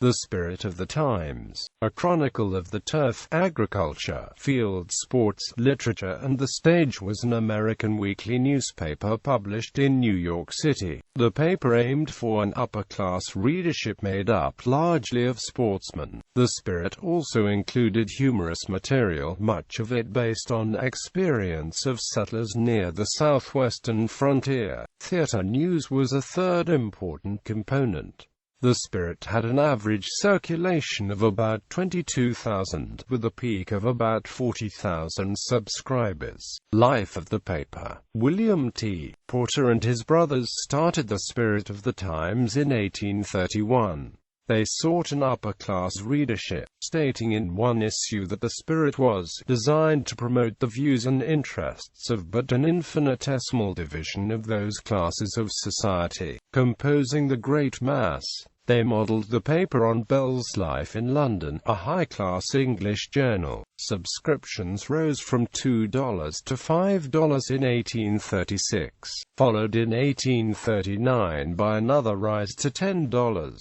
The Spirit of the Times, a chronicle of the turf, agriculture, field sports, literature and the stage, was an American weekly newspaper published in New York City. The paper aimed for an upper-class readership made up largely of sportsmen. The Spirit also included humorous material, much of it based on experience of settlers near the southwestern frontier. Theatre news was a third important component. The Spirit had an average circulation of about 22,000, with a peak of about 40,000 subscribers. Life of the paper. William T. Porter and his brothers started the Spirit of the Times in 1831. They sought an upper-class readership, stating in one issue that the Spirit was designed to promote the views and interests of but an infinitesimal division of those classes of society composing the great mass. They modeled the paper on Bell's Life in London, a high-class English journal. Subscriptions rose from $2 to $5 in 1836, followed in 1839 by another rise to $10.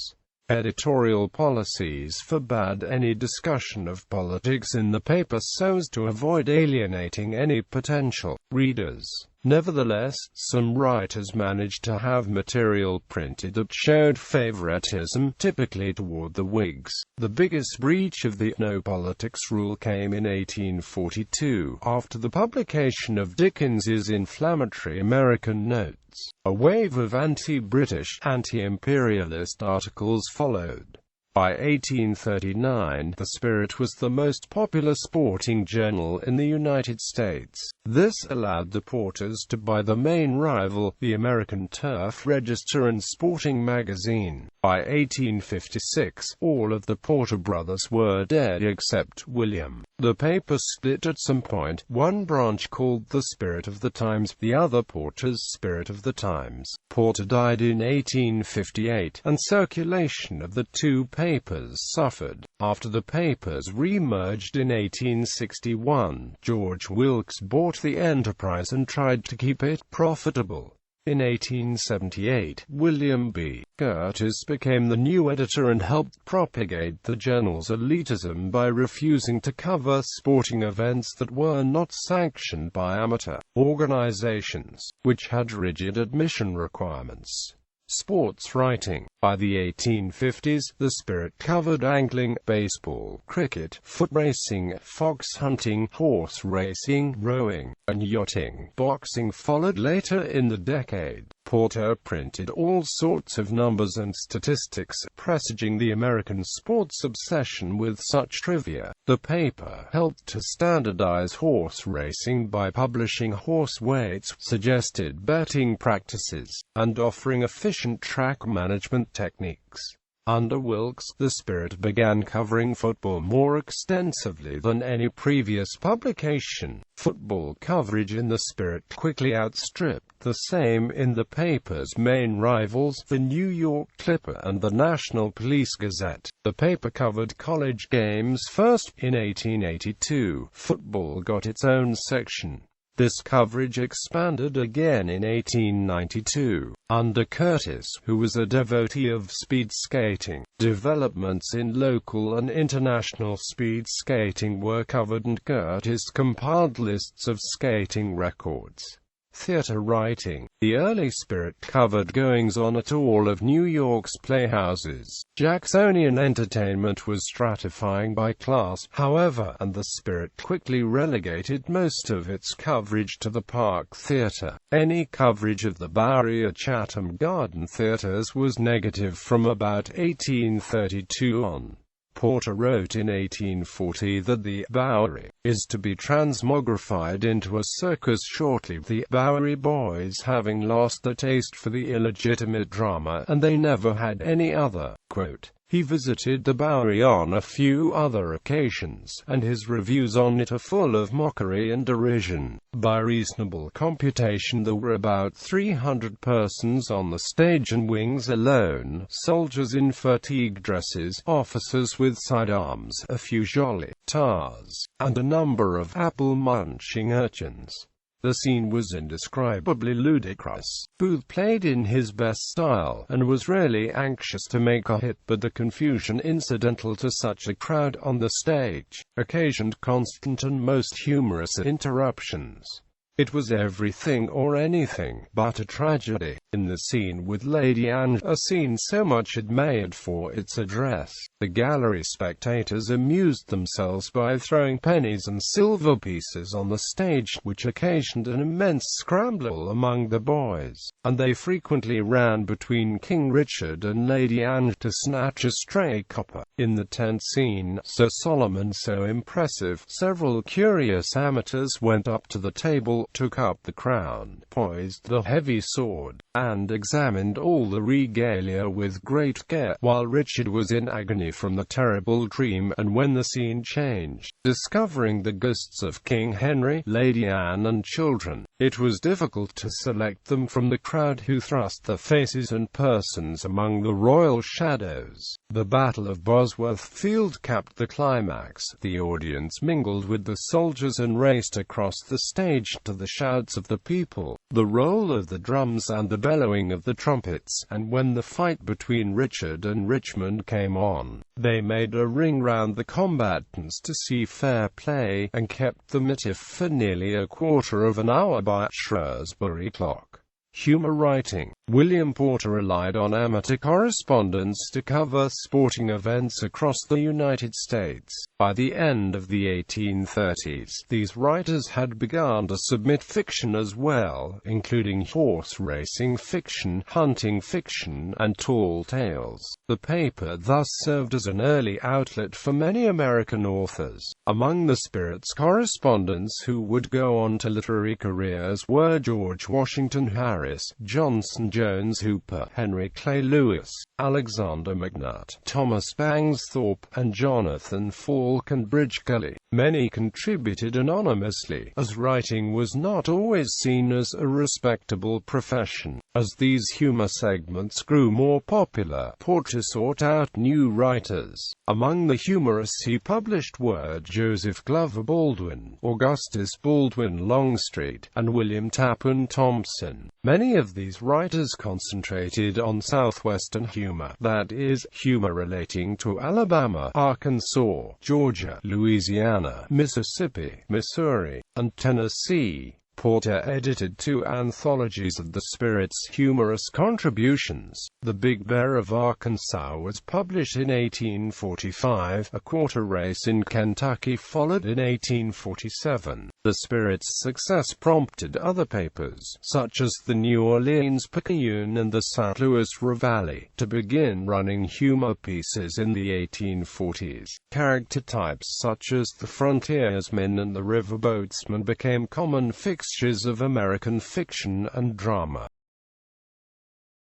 Editorial policies forbade any discussion of politics in the paper so as to avoid alienating any potential readers. Nevertheless, some writers managed to have material printed that showed favoritism, typically toward the Whigs. The biggest breach of the no politics rule came in 1842, after the publication of Dickens's inflammatory American Notes. A wave of anti-British, anti-imperialist articles followed. By 1839, the Spirit was the most popular sporting journal in the United States. This allowed the Porters to buy the main rival, the American Turf Register and Sporting Magazine. By 1856, all of the Porter brothers were dead except William. The paper split at some point, one branch called the Spirit of the Times, the other Porter's Spirit of the Times. Porter died in 1858, and circulation of the two papers suffered. After the papers re-merged in 1861, George Wilkes bought the enterprise and tried to keep it profitable. In 1878, William B. Curtis became the new editor and helped propagate the journal's elitism by refusing to cover sporting events that were not sanctioned by amateur organizations, which had rigid admission requirements. Sports writing. By the 1850s, the Spirit covered angling, baseball, cricket, foot racing, fox hunting, horse racing, rowing, and yachting. Boxing followed later in the decade. Porter printed all sorts of numbers and statistics, presaging the American sports obsession with such trivia. The paper helped to standardize horse racing by publishing horse weights, suggested betting practices, and offering efficient track management techniques. Under Wilkes, the Spirit began covering football more extensively than any previous publication. Football coverage in the Spirit quickly outstripped the same in the paper's main rivals, the New York Clipper and the National Police Gazette. The paper covered college games first. In 1882, football got its own section. This coverage expanded again in 1892, under Curtis, who was a devotee of speed skating. Developments in local and international speed skating were covered and Curtis compiled lists of skating records. Theatre writing. The early Spirit covered goings-on at all of New York's playhouses. Jacksonian entertainment was stratifying by class, however, and the Spirit quickly relegated most of its coverage to the Park Theatre. Any coverage of the Bowery or Chatham Garden theatres was negative from about 1832 on. Porter wrote in 1840 that the Bowery is to be transmogrified into a circus shortly, the Bowery boys having lost their taste for the illegitimate drama, and they never had any other. Quote, he visited the Bowery on a few other occasions, and his reviews on it are full of mockery and derision. By reasonable computation there were about 300 persons on the stage and wings alone, soldiers in fatigue dresses, officers with sidearms, a few jolly tars, and a number of apple-munching urchins. The scene was indescribably ludicrous. Booth played in his best style, and was really anxious to make a hit, but the confusion incidental to such a crowd on the stage occasioned constant and most humorous interruptions. It was everything or anything but a tragedy. In the scene with Lady Anne, a scene so much admired for its address, the gallery spectators amused themselves by throwing pennies and silver pieces on the stage, which occasioned an immense scramble among the boys, and they frequently ran between King Richard and Lady Anne to snatch a stray copper. In the tent scene, so solemn and so impressive, several curious amateurs went up to the table, took up the crown, poised the heavy sword, and examined all the regalia with great care, while Richard was in agony from the terrible dream, and when the scene changed, discovering the ghosts of King Henry, Lady Anne and children, it was difficult to select them from the crowd, who thrust their faces and persons among the royal shadows. The Battle of Bosworth Field capped the climax. The audience mingled with the soldiers and raced across the stage to the shouts of the people, the roll of the drums and the bellowing of the trumpets, and when the fight between Richard and Richmond came on, they made a ring round the combatants to see fair play, and kept them at it for nearly a quarter of an hour by Shrewsbury clock. Humor writing. William Porter relied on amateur correspondents to cover sporting events across the United States. By the end of the 1830s, these writers had begun to submit fiction as well, including horse racing fiction, hunting fiction, and tall tales. The paper thus served as an early outlet for many American authors. Among the spirits correspondents who would go on to literary careers were George Washington Harris, Johnson Jones Hooper, Henry Clay Lewis, Alexander McNutt, Thomas Bangs Thorpe, and Jonathan Falconbridge Kelly. Many contributed anonymously, as writing was not always seen as a respectable profession. As these humor segments grew more popular, Porter sought out new writers. Among the humorists he published were Joseph Glover Baldwin, Augustus Baldwin Longstreet, and William Tappan Thompson. Many of these writers concentrated on southwestern humor, that is, humor relating to Alabama, Arkansas, Georgia, Louisiana, Mississippi, Missouri, and Tennessee. Porter edited 2 anthologies of the Spirit's humorous contributions. The Big Bear of Arkansas was published in 1845, A Quarter Race in Kentucky followed in 1847. The Spirit's success prompted other papers, such as the New Orleans Picayune and the St. Louis Reveille, to begin running humor pieces in the 1840s. Character types such as the frontiersmen and the riverboatsmen became common fixtures of American fiction and drama.